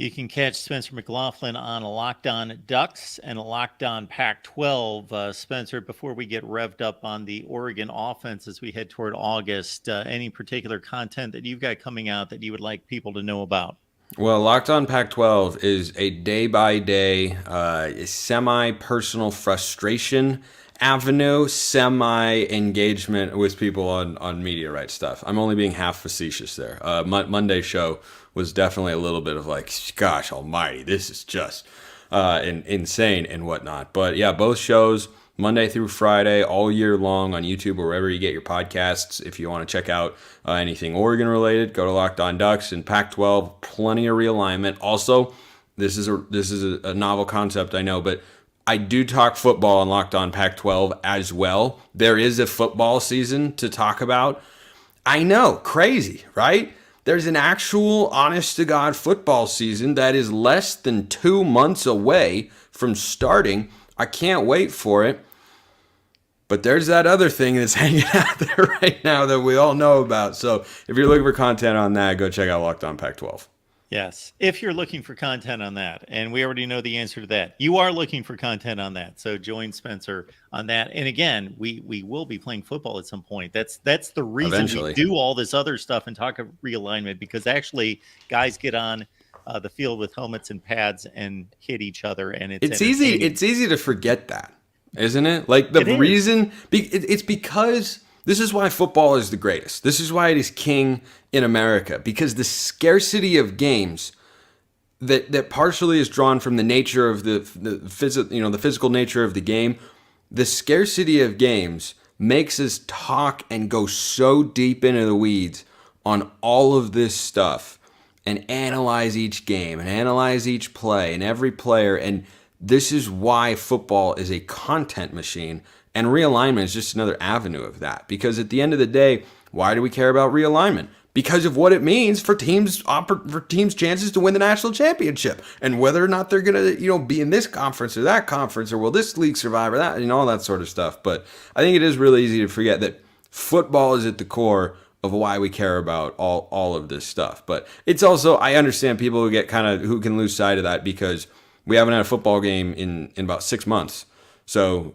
You can catch Spencer McLaughlin on Locked On Ducks and Locked On Pac-12. Spencer, before we get revved up on the Oregon offense as we head toward August, any particular content that you've got coming out that you would like people to know about? Well, Locked On Pac-12 is a day-by-day, semi-personal frustration avenue, semi-engagement with people on media rights stuff. I'm only being half facetious there. Monday's show was definitely a little bit of like, gosh almighty, this is just insane and whatnot. But yeah, both shows, Monday through Friday, all year long on YouTube or wherever you get your podcasts. If you want to check out anything Oregon related, go to Locked On Ducks and Pac-12. Plenty of realignment. Also, this is a novel concept, I know, but I do talk football on Locked On Pac-12 as well. There is a football season to talk about. I know, crazy, right? There's an actual, honest-to-God football season that is less than 2 months away from starting. I can't wait for it. But there's that other thing that's hanging out there right now that we all know about. So if you're looking for content on that, go check out Locked On Pac-12. Yes, if you're looking for content on that, and we already know the answer to that. You are looking for content on that, so join Spencer on that. And again, we will be playing football at some point. That's the reason Eventually. we do all this other stuff and talk of realignment, because actually guys get on the field with helmets and pads and hit each other, and It's easy. It's easy to forget that, isn't it? Like the It is. reason it's because this is why football is the greatest. This is why it is king in America, because the scarcity of games that partially is drawn from the nature of the physical nature of the game. The scarcity of games makes us talk and go so deep into the weeds on all of this stuff and analyze each game and analyze each play and every player. And this is why football is a content machine, and realignment is just another avenue of that. Because at the end of the day, why do we care about realignment? Because of what it means for teams' chances to win the national championship, and whether or not they're gonna be in this conference or that conference, or will this league survive, or that, all that sort of stuff. But I think it is really easy to forget that football is at the core of why we care about all of this stuff. But it's also, I understand people who can lose sight of that, because we haven't had a football game in about 6 months. So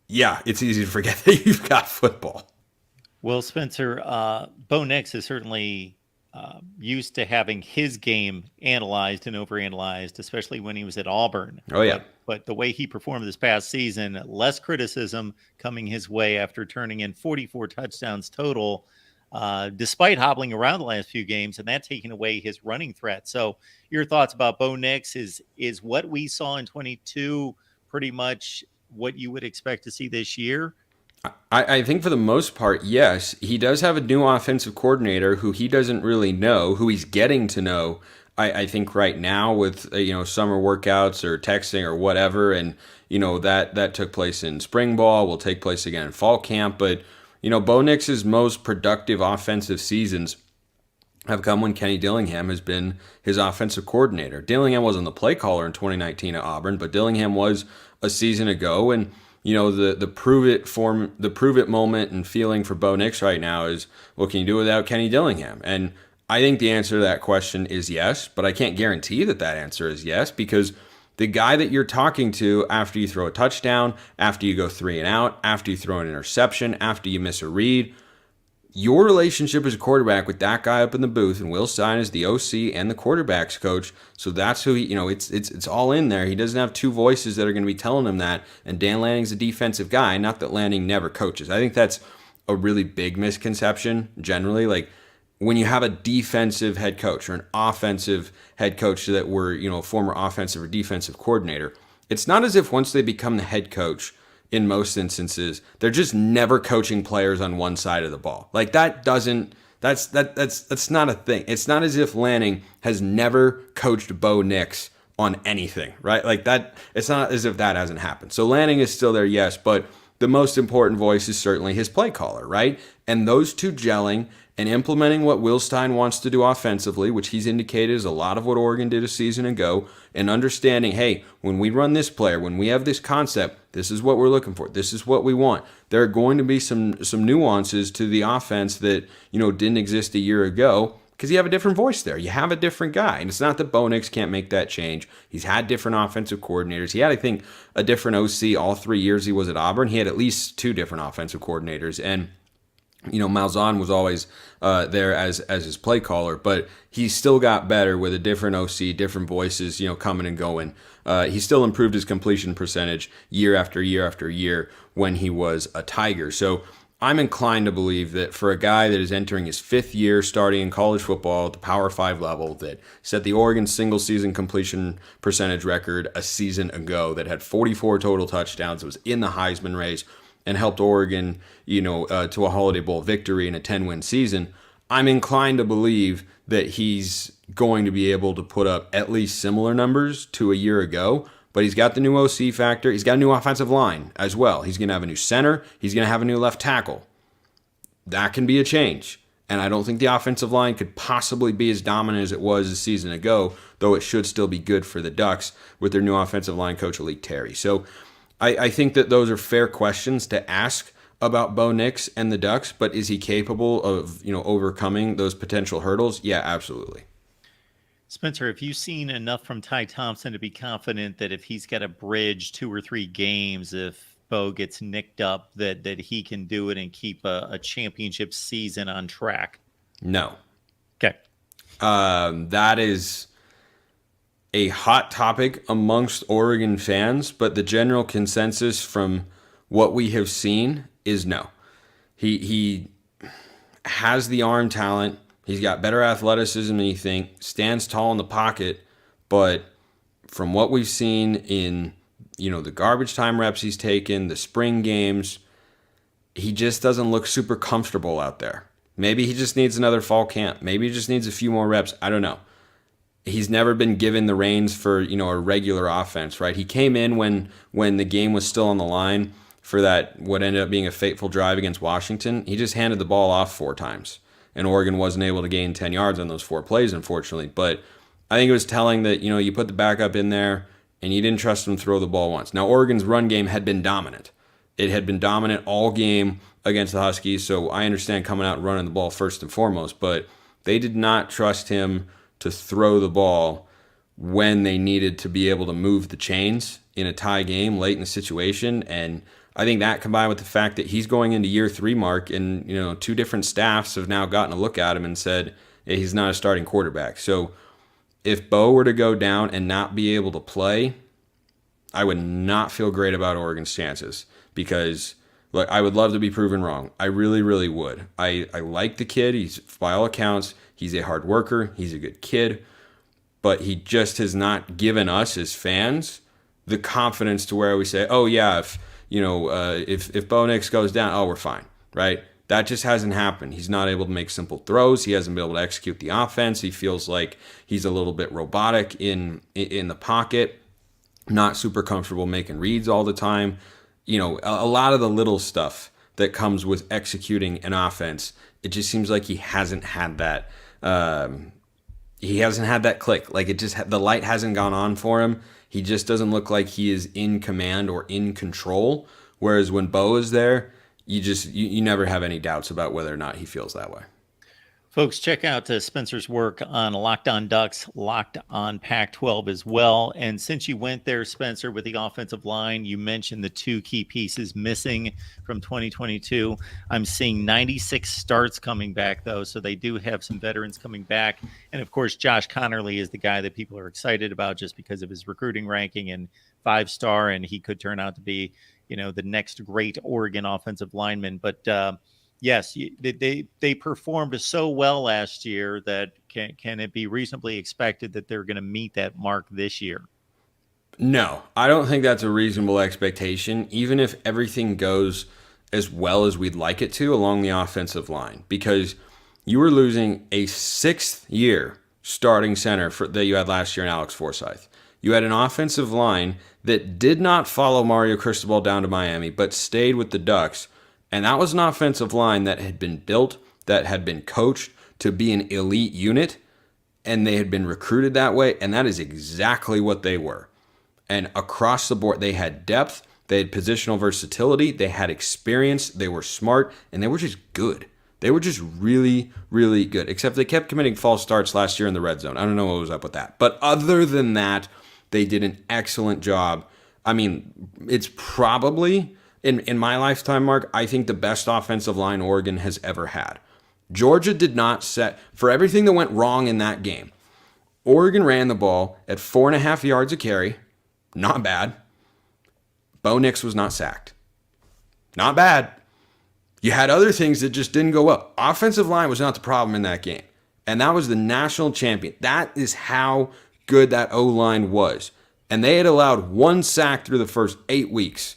yeah, it's easy to forget that you've got football. Well, Spencer, Bo Nix is certainly used to having his game analyzed and overanalyzed, especially when he was at Auburn. Oh yeah. But the way he performed this past season, less criticism coming his way after turning in 44 touchdowns total, despite hobbling around the last few games, and that taking away his running threat. So your thoughts about Bo Nix, is what we saw in 22 pretty much what you would expect to see this year? I think for the most part, yes. He does have a new offensive coordinator who he doesn't really know, who he's getting to know, I think right now with summer workouts or texting or whatever. And, that took place in spring ball, will take place again in fall camp. But, Bo Nix's most productive offensive seasons have come when Kenny Dillingham has been his offensive coordinator. Dillingham wasn't the play caller in 2019 at Auburn, but Dillingham was a season ago. And the prove it moment and feeling for Bo Nix right now is, what can you do without Kenny Dillingham? And I think the answer to that question is yes, but I can't guarantee that answer is yes, because the guy that you're talking to after you throw a touchdown, after you go 3 and out, after you throw an interception, after you miss a read, your relationship as a quarterback with that guy up in the booth, and Will Stein is the OC and the quarterback's coach, so that's who he, it's all in there. He doesn't have two voices that are going to be telling him that, and Dan Lanning's a defensive guy, not that Lanning never coaches. I think that's a really big misconception generally. Like, when you have a defensive head coach or an offensive head coach that were, former offensive or defensive coordinator, it's not as if once they become the head coach, in most instances, they're just never coaching players on one side of the ball. Like, that's not a thing. It's not as if Lanning has never coached Bo Nix on anything, right? Like that, it's not as if that hasn't happened. So Lanning is still there, yes, but the most important voice is certainly his play caller, right? And those two gelling and implementing what Will Stein wants to do offensively, which he's indicated is a lot of what Oregon did a season ago, and understanding, hey, when we run this player, when we have this concept, this is what we're looking for. This is what we want. There are going to be some nuances to the offense that, didn't exist a year ago. Because you have a different voice there. You have a different guy. And it's not that Bo Nix can't make that change. He's had different offensive coordinators. He had, I think, a different OC all 3 years he was at Auburn. He had at least 2 different offensive coordinators. And Malzahn was always there as his play caller, but he still got better with a different OC, different voices, coming and going. He still improved his completion percentage year after year after year when he was a Tiger. So I'm inclined to believe that for a guy that is entering his 5th year starting in college football at the Power 5 level, that set the Oregon single season completion percentage record a season ago, that had 44 total touchdowns, that was in the Heisman race, and helped Oregon, to a Holiday Bowl victory in a 10-win season, I'm inclined to believe that he's going to be able to put up at least similar numbers to a year ago. But he's got the new OC factor. He's got a new offensive line as well. He's going to have a new center. He's going to have a new left tackle. That can be a change. And I don't think the offensive line could possibly be as dominant as it was a season ago, though it should still be good for the Ducks with their new offensive line coach, Alik Terry. So I think that those are fair questions to ask about Bo Nix and the Ducks, but is he capable of, overcoming those potential hurdles? Yeah, absolutely. Spencer, have you seen enough from Ty Thompson to be confident that if he's got to bridge 2 or 3 games, if Bo gets nicked up, that he can do it and keep a championship season on track? No. Okay. That is a hot topic amongst Oregon fans, but the general consensus from what we have seen is no. He has the arm talent. He's got better athleticism than you think, stands tall in the pocket, but from what we've seen in, the garbage time reps he's taken, the spring games, he just doesn't look super comfortable out there. Maybe he just needs another fall camp. Maybe he just needs a few more reps. I don't know. He's never been given the reins for, a regular offense, right? He came in when the game was still on the line for that, what ended up being a fateful drive against Washington. He just handed the ball off 4 times. And Oregon wasn't able to gain 10 yards on those 4 plays, unfortunately. But I think it was telling that, you put the backup in there and you didn't trust him to throw the ball once. Now, Oregon's run game had been dominant. It had been dominant all game against the Huskies, so I understand coming out and running the ball first and foremost, but they did not trust him to throw the ball when they needed to be able to move the chains in a tie game late in the situation. And I think that combined with the fact that he's going into year 3 mark and, 2 different staffs have now gotten a look at him and said, hey, he's not a starting quarterback. So if Bo were to go down and not be able to play, I would not feel great about Oregon's chances because, look, I would love to be proven wrong. I really, really would. I like the kid. He's, by all accounts, he's a hard worker. He's a good kid. But he just has not given us as fans the confidence to where we say, oh, yeah, if Bo Nix goes down, oh, we're fine, right? That just hasn't happened. He's not able to make simple throws. He hasn't been able to execute the offense. He feels like he's a little bit robotic in the pocket, not super comfortable making reads all the time. A lot of the little stuff that comes with executing an offense, it just seems like he hasn't had that. He hasn't had that click. Like the light hasn't gone on for him. He just doesn't look like he is in command or in control. Whereas when Bo is there, you never have any doubts about whether or not he feels that way. Folks, check out Spencer's work on Locked On Ducks, Locked On Pac-12 as well. And since you went there, Spencer, with the offensive line, you mentioned the 2 key pieces missing from 2022. I'm seeing 96 starts coming back, though, so they do have some veterans coming back. And, of course, Josh Connerly is the guy that people are excited about just because of his recruiting ranking and 5-star, and he could turn out to be, the next great Oregon offensive lineman. But, yes, they performed so well last year that can it be reasonably expected that they're going to meet that mark this year? No, I don't think that's a reasonable expectation, even if everything goes as well as we'd like it to along the offensive line, because you were losing a 6th-year starting center that you had last year in Alex Forsythe. You had an offensive line that did not follow Mario Cristobal down to Miami, but stayed with the Ducks. And that was an offensive line that had been built, that had been coached to be an elite unit, and they had been recruited that way, and that is exactly what they were. And across the board, they had depth, they had positional versatility, they had experience, they were smart, and they were just good. They were just really, really good, except they kept committing false starts last year in the red zone. I don't know what was up with that. But other than that, they did an excellent job. I mean, it's probably, in my lifetime, Mark, I think the best offensive line Oregon has ever had. Georgia did not set, for everything that went wrong in that game, Oregon ran the ball at 4.5 yards a carry. Not bad. Bo Nix was not sacked. Not bad. You had other things that just didn't go well. Offensive line was not the problem in that game. And that was the national champion. That is how good that O-line was. And they had allowed 1 sack through the first 8 weeks.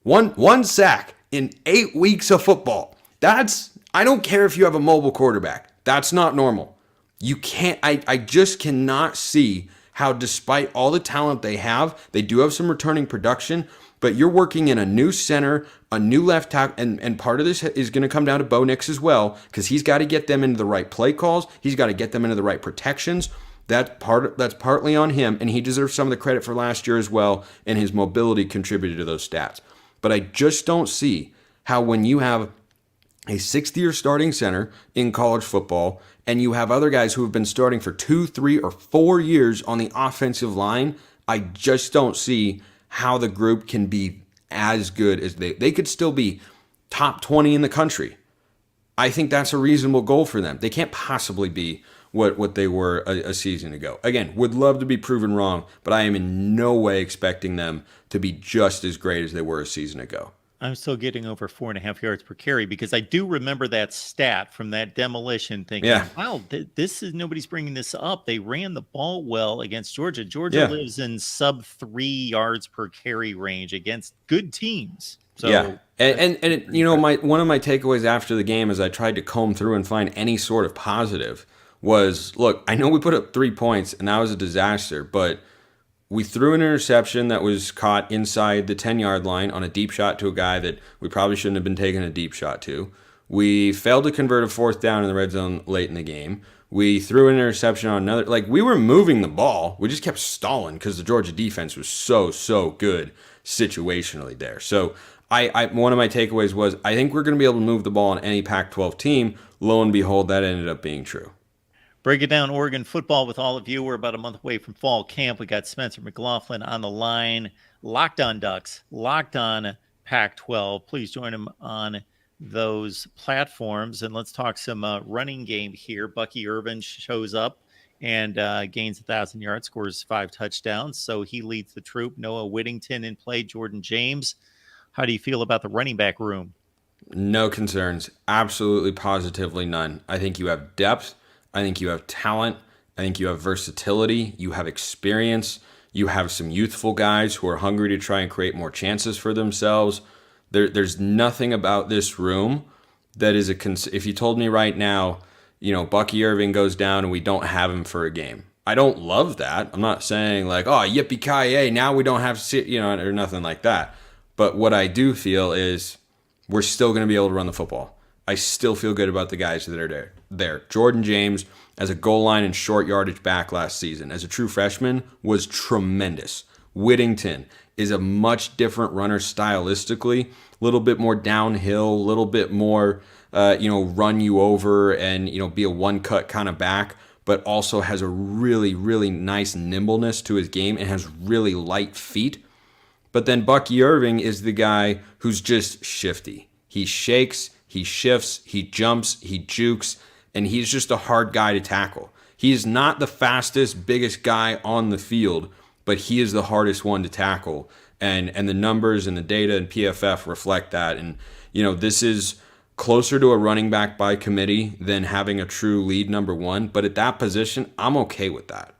One sack in 8 weeks of football. I don't care if you have a mobile quarterback. That's not normal. You can't, I just cannot see how, despite all the talent they have, they do have some returning production, but you're working in a new center, a new left tackle, and part of this is going to come down to Bo Nix as well, because he's got to get them into the right play calls. He's got to get them into the right protections. That's partly on him, and he deserves some of the credit for last year as well, and his mobility contributed to those stats. But I just don't see how, when you have a 6th-year starting center in college football, and you have other guys who have been starting for 2, 3, or 4 years on the offensive line, I just don't see how the group can be as good as they could still be top 20 in the country. I think that's a reasonable goal for them. They can't possibly be what they were a season ago. Again, would love to be proven wrong, but I am in no way expecting them to be just as great as they were a season ago. I'm still getting over 4.5 yards per carry, because I do remember that stat from that demolition, thinking, wow, this is, nobody's bringing this up. They ran the ball well against Georgia. Georgia lives in sub 3 yards per carry range against good teams. So and you know, one of my takeaways after the game, as I tried to comb through and find any sort of positive, was, look, I know we put up 3 points and that was a disaster, but we threw an interception that was caught inside the 10-yard line on a deep shot to a guy that we probably shouldn't have been taking a deep shot to. We failed to convert a 4th down in the red zone late in the game. We threw an interception on another. Like, we were moving the ball. We just kept stalling because the Georgia defense was so good situationally there. So one of my takeaways was, I think we're going to be able to move the ball on any Pac-12 team. Lo and behold, that ended up being true. Breaking down Oregon football with all of you. We're about a month away from fall camp. We got Spencer McLaughlin on the line. Locked on Ducks, Locked on Pac-12. Please join him on those platforms. And let's talk some running game here. Bucky Irvin shows up and gains 1,000 yards, scores 5 touchdowns. So he leads the troop. Noah Whittington in play, Jordan James. How do you feel about the running back room? No concerns. Absolutely, positively none. I think you have depth. I think you have talent. I think you have versatility. You have experience. You have some youthful guys who are hungry to try and create more chances for themselves. There's nothing about this room that is if you told me right now, you know, Bucky Irving goes down and we don't have him for a game, I don't love that. I'm not saying like, oh, yippee-ki-yay, now we don't have, you know, or nothing like that. But what I do feel is we're still going to be able to run the football. I still feel good about the guys that are there. Jordan James, as a goal line and short yardage back last season, as a true freshman, was tremendous. Whittington is a much different runner stylistically, a little bit more downhill, a little bit more, run you over and, be a one-cut kind of back, but also has a really, really nice nimbleness to his game and has really light feet. But then Bucky Irving is the guy who's just shifty. He shakes, he shifts, he jumps, he jukes, and he's just a hard guy to tackle. He is not the fastest, biggest guy on the field, but he is the hardest one to tackle. And the numbers and the data and PFF reflect that. And, this is closer to a running back by committee than having a true lead number one. But at that position, I'm okay with that.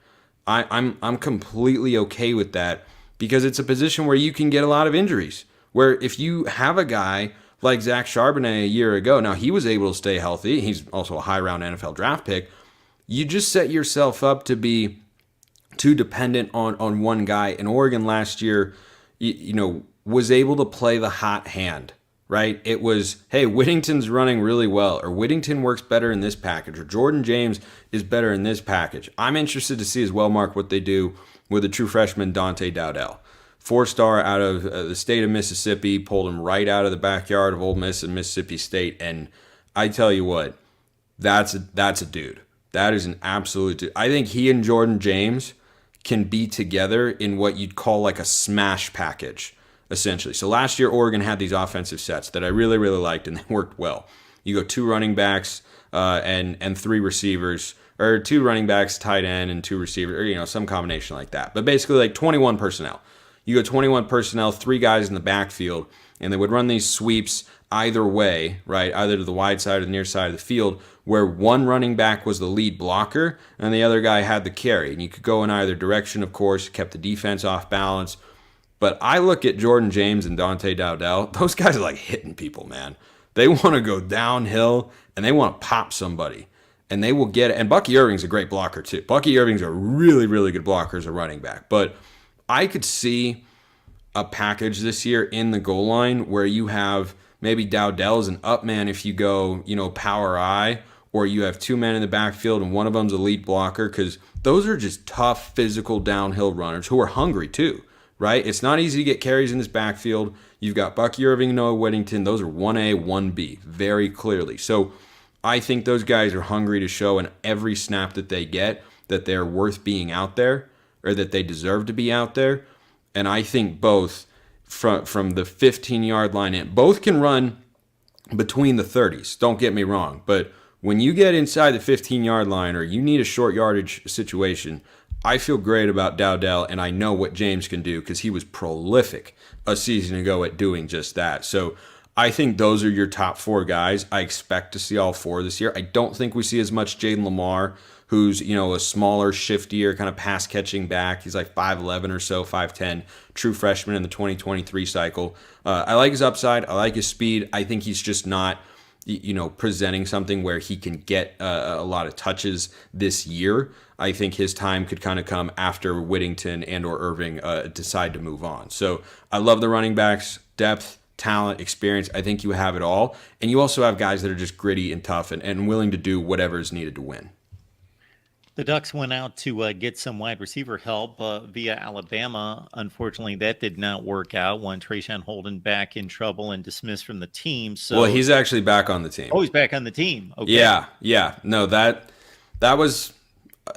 I'm completely okay with that because it's a position where you can get a lot of injuries. Where if you have a guy like Zach Charbonnet a year ago, now he was able to stay healthy. He's also a high-round NFL draft pick. You just set yourself up to be too dependent on one guy. And Oregon last year, was able to play the hot hand, right? It was, hey, Whittington's running really well, or Whittington works better in this package, or Jordan James is better in this package. I'm interested to see as well, Mark, what they do with the true freshman Dante Dowdell. 4-star out of the state of Mississippi, pulled him right out of the backyard of Ole Miss and Mississippi State. And I tell you what, that's a dude. That is an absolute dude. I think he and Jordan James can be together in what you'd call like a smash package, essentially. So last year, Oregon had these offensive sets that I really, really liked, and they worked well. You go 2 running backs and 3 receivers, or 2 running backs, tight end, and 2 receivers, or some combination like that. But basically, like 21 personnel. You go 21 personnel, 3 guys in the backfield, and they would run these sweeps either way, right? Either to the wide side or the near side of the field, where one running back was the lead blocker and the other guy had the carry. And you could go in either direction, of course, kept the defense off balance. But I look at Jordan James and Dante Dowdell. Those guys are like hitting people, man. They want to go downhill and they want to pop somebody. And they will get it. And Bucky Irving's a great blocker, too. Bucky Irving's a really, really good blocker as a running back. But I could see a package this year in the goal line where you have maybe Dowdell as an up man if you go, power I, or you have 2 men in the backfield and one of them's a lead blocker, because those are just tough, physical downhill runners who are hungry too, right? It's not easy to get carries in this backfield. You've got Bucky Irving, Noah Whittington. Those are 1A, 1B, very clearly. So I think those guys are hungry to show in every snap that they get that they're worth being out there, or that they deserve to be out there. And I think both from the 15-yard line in, both can run between the 30s. Don't get me wrong. But when you get inside the 15-yard line or you need a short yardage situation, I feel great about Dowdell, and I know what James can do because he was prolific a season ago at doing just that. So I think those are your top 4 guys. I expect to see all 4 this year. I don't think we see as much Jaden Lamar, who's, a smaller, shiftier, kind of pass-catching back. He's like 5'11 or so, 5'10, true freshman in the 2023 cycle. I like his upside. I like his speed. I think he's just not, presenting something where he can get a lot of touches this year. I think his time could kind of come after Whittington and or Irving decide to move on. So I love the running backs, depth, talent, experience. I think you have it all. And you also have guys that are just gritty and tough and willing to do whatever is needed to win. The Ducks went out to get some wide receiver help via Alabama. Unfortunately, that did not work out. One, Trayshawn Holden back in trouble and dismissed from the team. So, well, he's actually back on the team. Oh, he's back on the team. Okay. Yeah. No, that was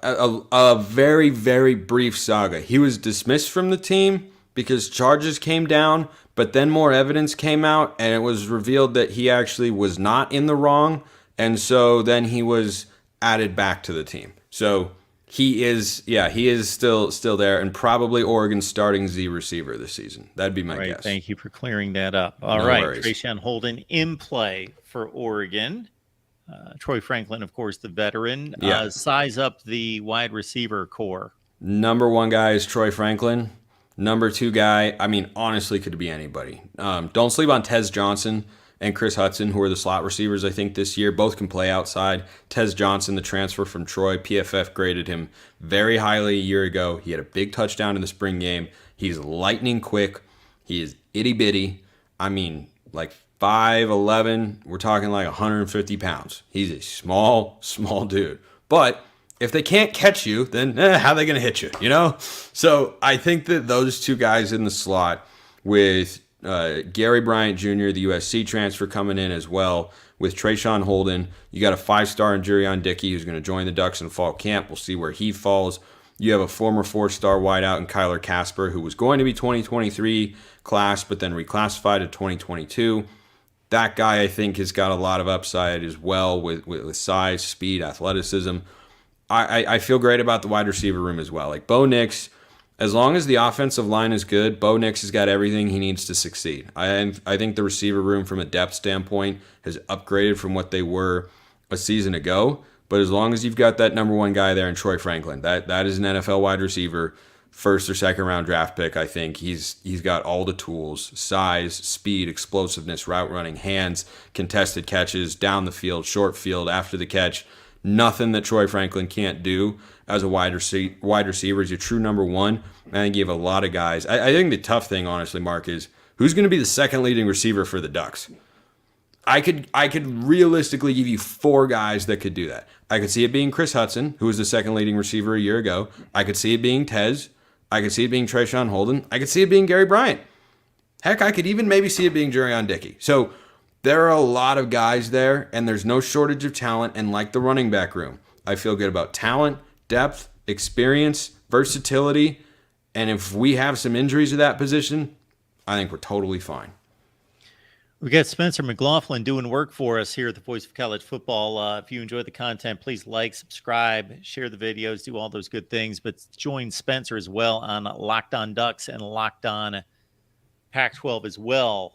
a very, very brief saga. He was dismissed from the team because charges came down, but then more evidence came out, and it was revealed that he actually was not in the wrong, and so then he was added back to the team. So he is still there, and probably Oregon's starting Z receiver this season. That'd be my guess. Thank you for clearing that up. All No right, worries. Trayshawn Holden in play for Oregon. Troy Franklin, of course, the veteran. Yeah. Size up the wide receiver core. Number 1 guy is Troy Franklin. Number 2 guy, honestly, could be anybody. Don't sleep on Tez Johnson and Chris Hudson, who are the slot receivers, I think, this year. Both can play outside. Tez Johnson, the transfer from Troy, PFF graded him very highly a year ago. He had a big touchdown in the spring game. He's lightning quick. He is itty-bitty. Like 5'11". We're talking like 150 pounds. He's a small dude. But if they can't catch you, then how are they going to hit you, So I think that those 2 guys in the slot with Gary Bryant Jr., the USC transfer, coming in as well with Trayshawn Holden. You got a 5-star in Jurion Dickey who's going to join the Ducks in fall camp. We'll see where he falls. You have a former 4-star wideout in Kyler Casper, who was going to be 2023 class, but then reclassified to 2022. That guy, I think, has got a lot of upside as well with size, speed, athleticism. I feel great about the wide receiver room as well. Like Bo Nix, as long as the offensive line is good, Bo Nix has got everything he needs to succeed. I think the receiver room from a depth standpoint has upgraded from what they were a season ago. But as long as you've got that number 1 guy there in Troy Franklin, that is an NFL wide receiver, 1st or 2nd round draft pick. I think he's got all the tools: size, speed, explosiveness, route running, hands, contested catches, down the field, short field, after the catch. Nothing that Troy Franklin can't do as a wide receiver. Is your true number 1. I think you have a lot of guys. I think the tough thing, honestly, Mark, is who's going to be the second leading receiver for the Ducks. I could realistically give you 4 guys that could do that. I could see it being Chris Hudson, who was the second leading receiver a year ago. I could see it being Tez. I could see it being Trayshawn Holden. I could see it being Gary Bryant. Heck, I could even maybe see it being Jurion Dickey. So There are a lot of guys there, and there's no shortage of talent. And like the running back room, I feel good about talent, depth, experience, versatility. And if we have some injuries at that position, I think we're totally fine. We got Spencer McLaughlin doing work for us here at the Voice of College Football. If you enjoy the content, please like, subscribe, share the videos, do all those good things. But join Spencer as well on Locked On Ducks and Locked On Pac-12 as well.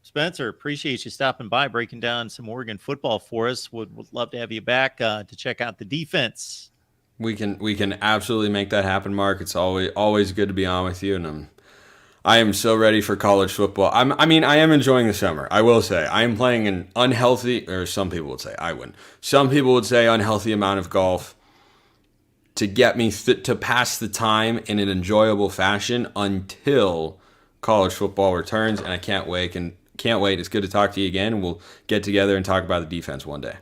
Spencer, appreciate you stopping by, breaking down some Oregon football for us. Would love to have you back to check out the defense. We can absolutely make that happen, Mark. It's always good to be on with you, and I am so ready for college football. I am enjoying the summer. I will say I am playing an unhealthy, or some people would say I wouldn't. Some people would say unhealthy amount of golf to get me to pass the time in an enjoyable fashion until college football returns, and I can't wait. It's good to talk to you again. We'll get together and talk about the defense one day.